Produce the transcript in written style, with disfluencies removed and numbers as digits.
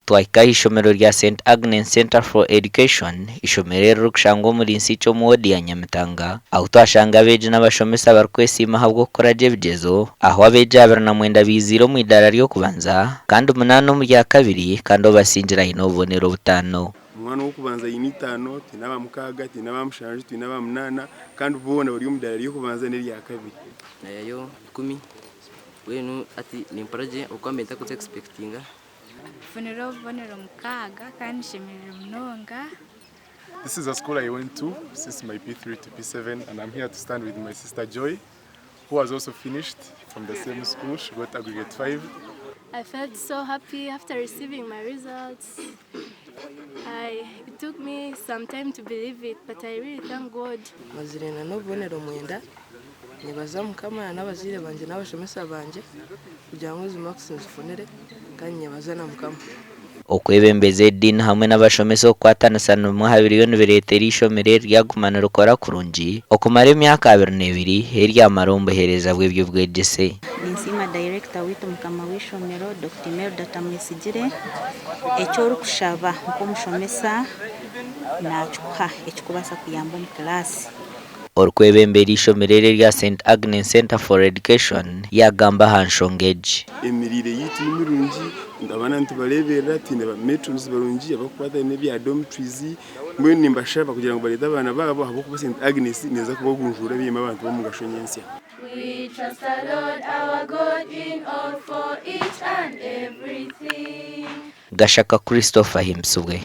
Twaika ishomero rya St Agnes Center for Education ishomero rukushango muri nsicho muodi ya Nyamitanga aho twashanga abeje n'abashomesa barkwesima habwo gukora bigezo aho abeje 290 mu idara ryo kubanza kandi 8 mu rya kabiri kandi basinjira inobonero butano. Umwana wo kubanza y'itano tinaba mukaga tinaba mushanje tinaba munana kandi ubona buri mu idara ryo kubanza n'irya kabiri nayo 10 wenu ati ni projet ukwambeta ko expectinga funero mukaga kandi shemerera munonga. This is a school I went to since my P3 to P7 and I'm here to stand with my sister Joy who has also finished from the same school. She got aggregate 5. I felt so happy after receiving my results. It took me some time to believe it, but I really thank God. Mazirena no bonero mwenda nibaza mukama n'abazire banje n'abashomesa banje kugira ngo zimax zifunere kandi nyabaza na mukama okwebembeze din hamwe n'abashomesa kwatanasana mu 2023 ishomero ryagumana rukora kurungi okumara imyaka 22 herya marombo hereza bw'ibyo bwegese. Ninsima director wito mukama w'ishomero Dr. Melda Tamwesigire echo rukushaba nko mushomesa nachuka ekikubasa kuyamba mu class. Orkwebembera ishomero rya St Agnes Center for Education yagamba hanshongeje emirire yitu mirungi ndabana ntubarebera tine ba metrons barungi abakwata n'ebya dormitories mwe nimbashaba kugira ngo bareta abana babo habo ku St Agnes neza kubagunjura biyema abantu bo mu gashonyensya. We trust the Lord our God in all for each and everything. Gashaka Christopher himsubwe.